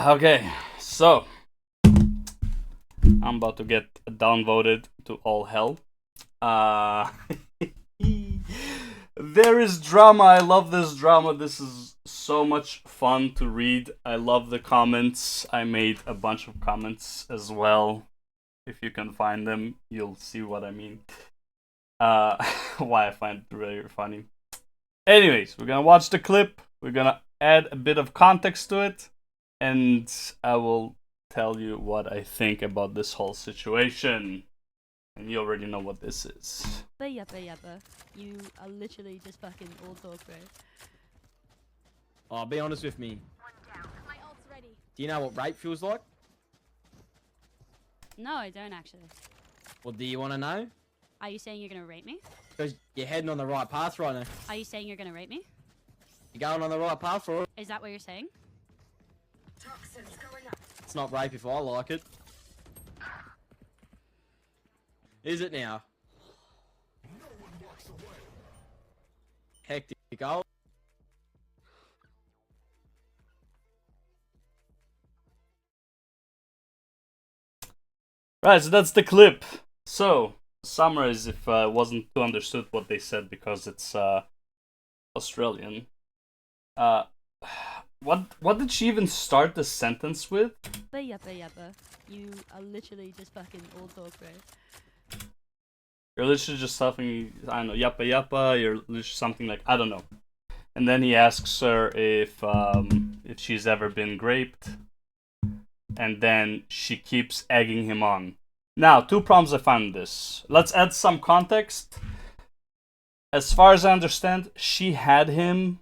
Okay, so I'm about to get downvoted to all hell. Uh, there is drama. I love this drama. This is so much fun to read. I love the comments. I made a bunch of comments as well. If you can find them, you'll see what I mean. Why I find it really funny. Anyways, we're gonna watch the clip. We're gonna add a bit of context to it, and I will tell you what I think about this whole situation. And you already know what this is. Yappa. You are literally just fucking all talk, bro. Oh, be honest with me. My ult's ready. Do you know what rape feels like? No, I don't actually. Well, do you want to know? Are you saying you're gonna rape me? Because you're heading on the right path right now. Are you saying you're gonna rape me? You're going on the right path for it. Is that what you're saying? Toxins going up. It's not rape if I like it. Is it now? Hectic goal. Right, so that's the clip. So, summarize if I wasn't too understood what they said because it's Australian. What did she even start the sentence with? Yappa. You are literally just fucking all talk, bro. You're literally just something, I don't know, yappa, you're literally something like, I don't know. And then he asks her if she's ever been raped. And then she keeps egging him on. Now, two problems I found in this. Let's add some context. As far as I understand, she had him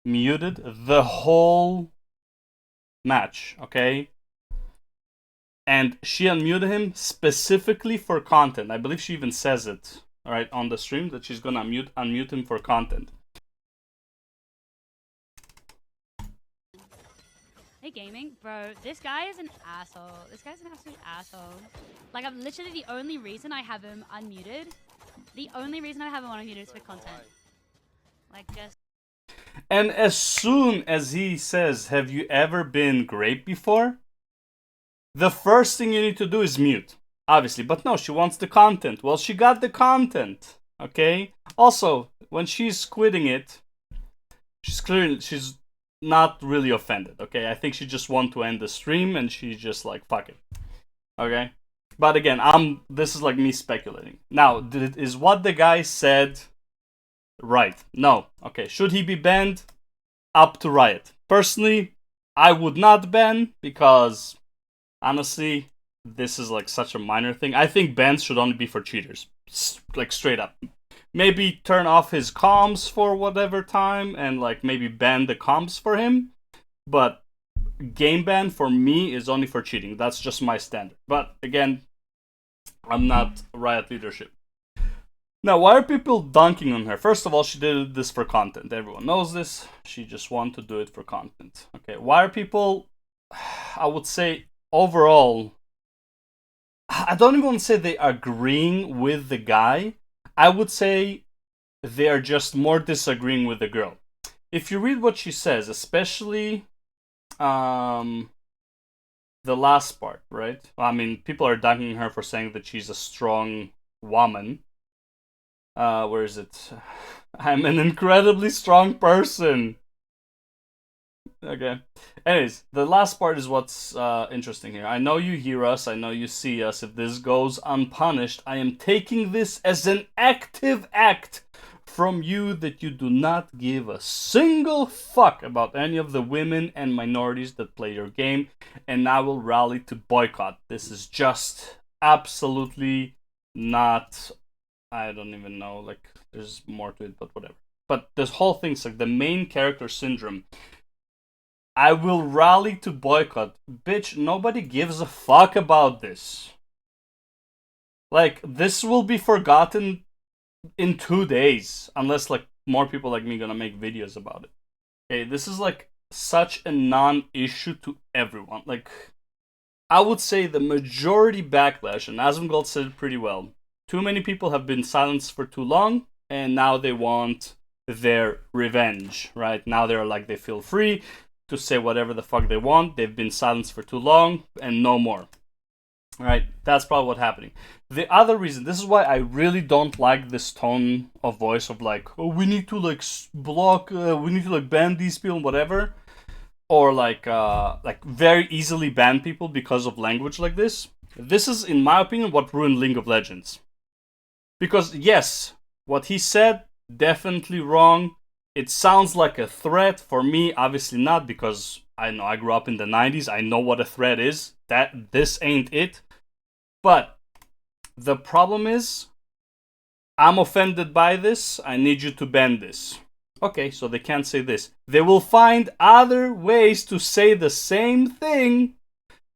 muted the whole match, okay? And she unmuted him specifically for content. I believe she even says it, right, on the stream that she's gonna unmute him for content. Hey gaming, bro, this guy is an asshole. This guy's an absolute asshole. Like, I'm literally the only reason I have him unmuted. The only reason I have him unmuted is for content. Like, just... And as soon as he says, have you ever been raped before? The first thing you need to do is mute, obviously. But no, she wants the content. Well, she got the content, okay? Also, when she's quitting it, she's not really offended, okay? I think she just want to end the stream and she's just like, fuck it, okay? But again, this is like me speculating. Now, is what the guy said right? No. Okay, should he be banned? Up to Riot. Personally, I would not ban because honestly, this is like such a minor thing. I think bans should only be for cheaters. Like straight up. Maybe turn off his comms for whatever time and like maybe ban the comms for him. But game ban for me is only for cheating. That's just my standard. But again, I'm not Riot leadership. Now, why are people dunking on her? First of all, she did this for content. Everyone knows this. She just wanted to do it for content. Okay, why are people, I would say, overall, I don't even want to say they agreeing with the guy. I would say they are just more disagreeing with the girl. If you read what she says, especially the last part, right? I mean, people are dunking her for saying that she's a strong woman. Where is it? I'm an incredibly strong person. Okay. Anyways, the last part is what's interesting here. I know you hear us. I know you see us. If this goes unpunished, I am taking this as an active act from you that you do not give a single fuck about any of the women and minorities that play your game, and I will rally to boycott. This is just absolutely not... I don't even know, like, there's more to it, but whatever. But this whole thing's like the main character syndrome. I will rally to boycott. Bitch, nobody gives a fuck about this. Like, this will be forgotten in 2 days. Unless, like, more people like me gonna make videos about it. Okay, this is, like, such a non-issue to everyone. Like, I would say the majority backlash, and Asmongold said it pretty well, too many people have been silenced for too long, and now they want their revenge, right? Now they're like, they feel free. to say whatever the fuck they want. They've been silenced for too long, and no more. Right? That's probably what's happening. The other reason, this is why I really don't like this tone of voice of like, oh, we need to like block, we need to like ban these people, whatever, or like very easily ban people because of language like this. This is, in my opinion, what ruined League of Legends. Because yes, what he said, definitely wrong. It sounds like a threat. For me, obviously not, because I know I grew up in the 90s. I know what a threat is. That this ain't it. But the problem is, I'm offended by this. I need you to ban this. Okay, so they can't say this. They will find other ways to say the same thing.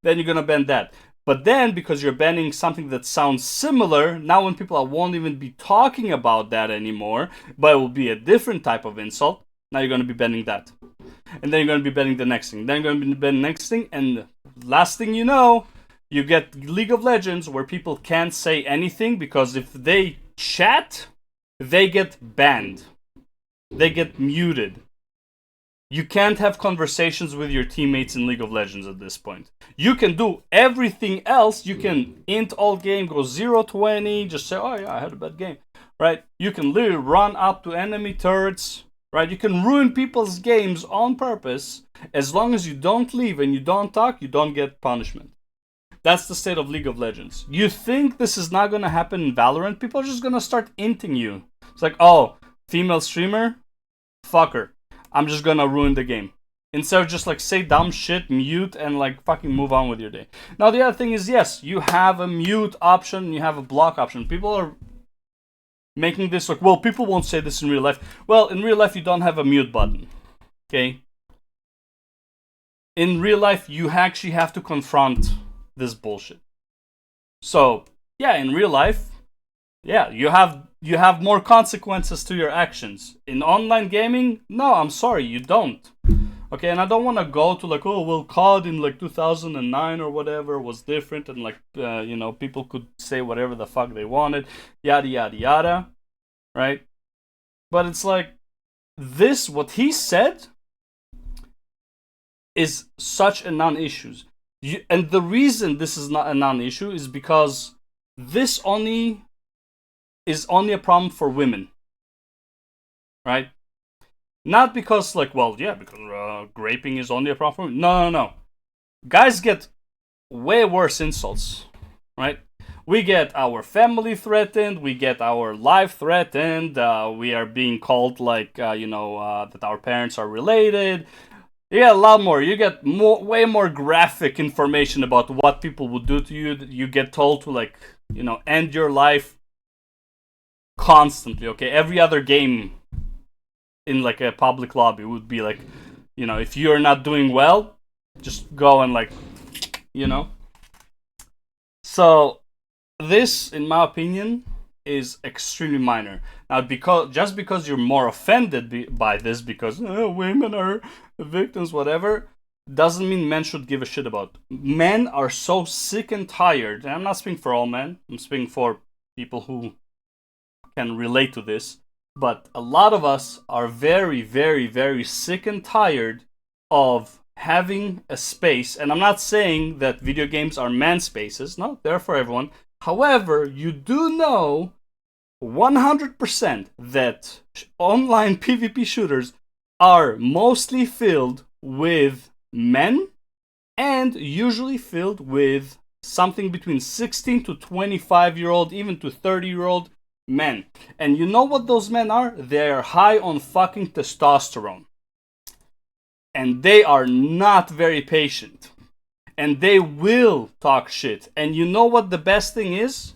Then you're gonna ban that. But then, because you're banning something that sounds similar, now when people won't even be talking about that anymore, but it will be a different type of insult, now you're going to be banning that. And then you're going to be banning the next thing. Then you're going to be banning the next thing, and last thing you know, you get League of Legends where people can't say anything, because if they chat, they get banned. They get muted. You can't have conversations with your teammates in League of Legends at this point. You can do everything else. You can int all game, go 0-20, just say, oh yeah, I had a bad game, right? You can literally run up to enemy turrets, right? You can ruin people's games on purpose. As long as you don't leave and you don't talk, you don't get punishment. That's the state of League of Legends. You think this is not going to happen in Valorant? People are just going to start inting you. It's like, oh, female streamer? Fuck her. I'm just gonna ruin the game. Instead of just like say dumb shit, mute, and like fucking move on with your day. Now the other thing is, yes, you have a mute option, you have a block option. People are making this like, well, people won't say this in real life. Well, in real life you don't have a mute button. Okay? In real life you actually have to confront this bullshit. So, yeah, in real life, yeah, you have more consequences to your actions. In online gaming, no, I'm sorry, you don't. Okay, and I don't want to go to like, oh, well, COD in like 2009 or whatever was different, and like, people could say whatever the fuck they wanted, yada, yada, yada, right? But it's like, this, what he said, is such a non-issue. And the reason this is not a non-issue is because this is only a problem for women, right? Not because like, well, yeah, because graping is only a problem for women. No. Guys get way worse insults, right? We get our family threatened, we get our life threatened, we are being called like, that our parents are related. You get a lot more. You get way more graphic information about what people would do to you. You get told to like, end your life constantly. Okay, every other game in like a public lobby would be like, if you're not doing well, just go and like, So this, in my opinion, is extremely minor. Now, because you're more offended by this because women are victims, whatever, doesn't mean men should give a shit about. Men are so sick and tired, and I'm not speaking for all men, I'm speaking for people who can relate to this, but a lot of us are very, very, very sick and tired of having a space, and I'm not saying that video games are man spaces, no, they're for everyone. However, you do know 100% that online PvP shooters are mostly filled with men, and usually filled with something between 16 to 25-year-old, even to 30-year-old men. And you know what those men are? They are high on fucking testosterone. And they are not very patient. And they will talk shit. And you know what the best thing is?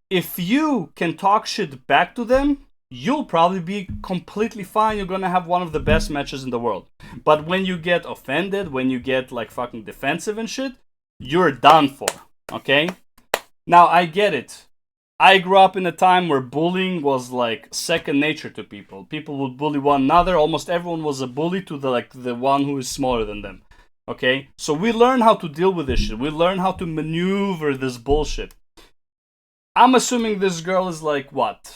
If you can talk shit back to them, you'll probably be completely fine. You're gonna have one of the best matches in the world. But when you get offended, when you get like fucking defensive and shit, you're done for. Okay? Now, I get it. I grew up in a time where bullying was like second nature to people. People would bully one another. Almost everyone was a bully to the one who is smaller than them. Okay? So we learn how to deal with this shit. We learn how to maneuver this bullshit. I'm assuming this girl is like, what?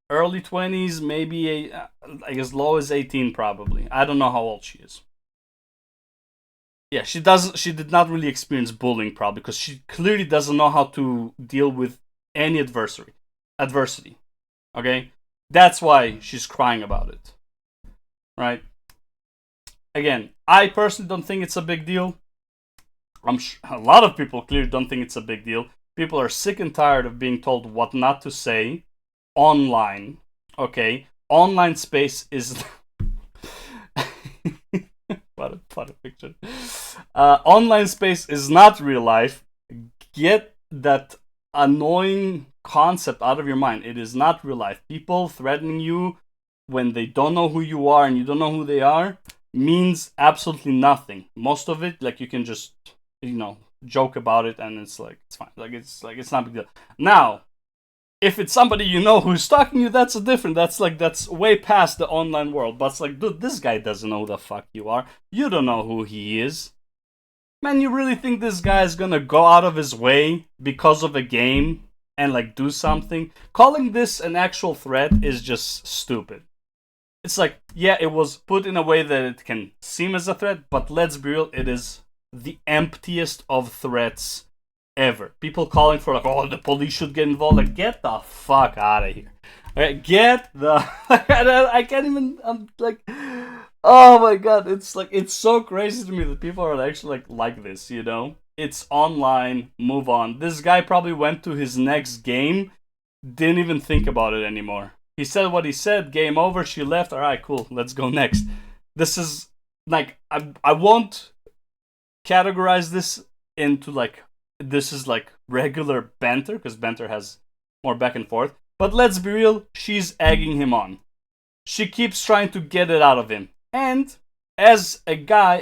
Early 20s, maybe like as low as 18 probably. I don't know how old she is. yeah, she doesn't. She did not really experience bullying, probably because she clearly doesn't know how to deal with any adversity. Okay, that's why she's crying about it, right? Again, I personally don't think it's a big deal. A lot of people clearly don't think it's a big deal. People are sick and tired of being told what not to say online. Okay, online space is what a picture. Online space is not real life. Get that annoying concept out of your mind. It is not real life. People threatening you when they don't know who you are and you don't know who they are means absolutely nothing. Most of it, like, you can just, joke about it and it's fine. It's not a big deal. Now, if it's somebody you know who's stalking you, that's that's way past the online world. But it's like, dude, this guy doesn't know who the fuck you are. You don't know who he is. Man, you really think this guy is gonna go out of his way because of a game and do something? Calling this an actual threat is just stupid. It's like, yeah, it was put in a way that it can seem as a threat, but let's be real, it is the emptiest of threats ever. People calling for oh, the police should get involved. Get the fuck out of here. Okay, get the I can't even. I'm oh my god, it's so crazy to me that people are actually like this, It's online, move on. This guy probably went to his next game, didn't even think about it anymore. He said what he said, game over, she left, alright, cool, let's go next. This is, I won't categorize this into, this is, regular banter, because banter has more back and forth. But let's be real, she's egging him on. She keeps trying to get it out of him. And, as a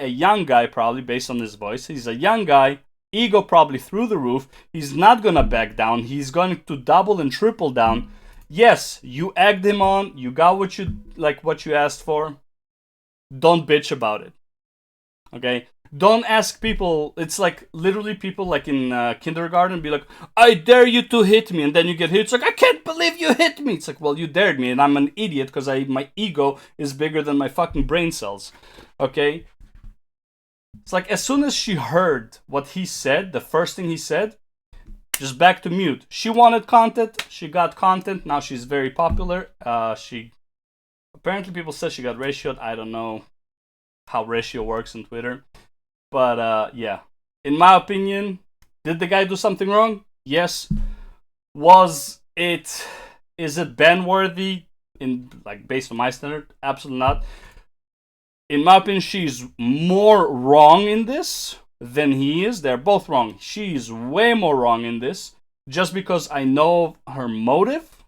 young guy probably, based on his voice, he's a young guy, ego probably through the roof, he's not gonna back down, he's going to double and triple down. Yes, you egged him on, you got what you asked for. Don't bitch about it. Okay? Don't ask people, it's literally people in kindergarten be like, I dare you to hit me, and then you get hit, it's I can't believe you hit me. It's well, you dared me, and I'm an idiot because my ego is bigger than my fucking brain cells. Okay? It's as soon as she heard what he said, the first thing he said, just back to mute. She wanted content, she got content, now she's very popular. Apparently people said she got ratioed. I don't know how ratio works on Twitter. But yeah, in my opinion, did the guy do something wrong? Yes. Is it ban worthy based on my standard? Absolutely not. In my opinion, she's more wrong in this than he is. They're both wrong. She's way more wrong in this. Just because I know her motive,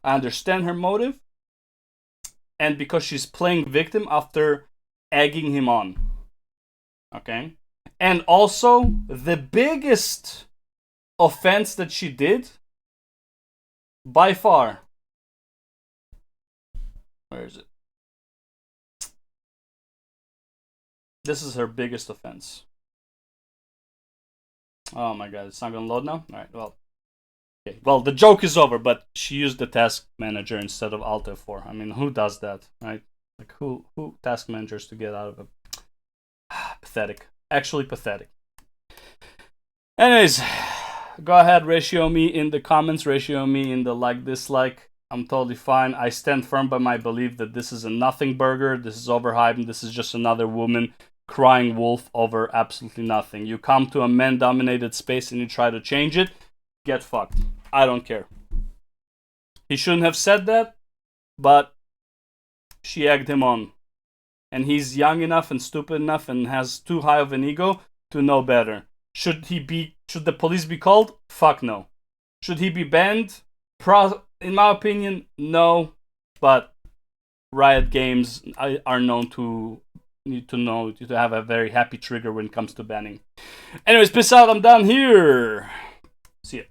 I understand her motive, and because she's playing victim after egging him on. Okay? And also, the biggest offense that she did, by far, where is it? This is her biggest offense. Oh my god, it's not gonna load now? Alright, well. Okay. Well, the joke is over, but she used the task manager instead of Alt F4. I mean, who does that, right? Who task managers to get out of it? Pathetic. Actually pathetic. Anyways, go ahead, ratio me in the comments, ratio me in the dislike. I'm totally fine. I stand firm by my belief that this is a nothing burger, this is overhyped, and this is just another woman crying wolf over absolutely nothing. You come to a man-dominated space and you try to change it, get fucked. I don't care. He shouldn't have said that, but she egged him on. And he's young enough and stupid enough and has too high of an ego to know better. Should the police be called? Fuck no. Should he be banned? In my opinion, no. But Riot Games are known to have a very happy trigger when it comes to banning. Anyways, peace out. I'm down here. See ya.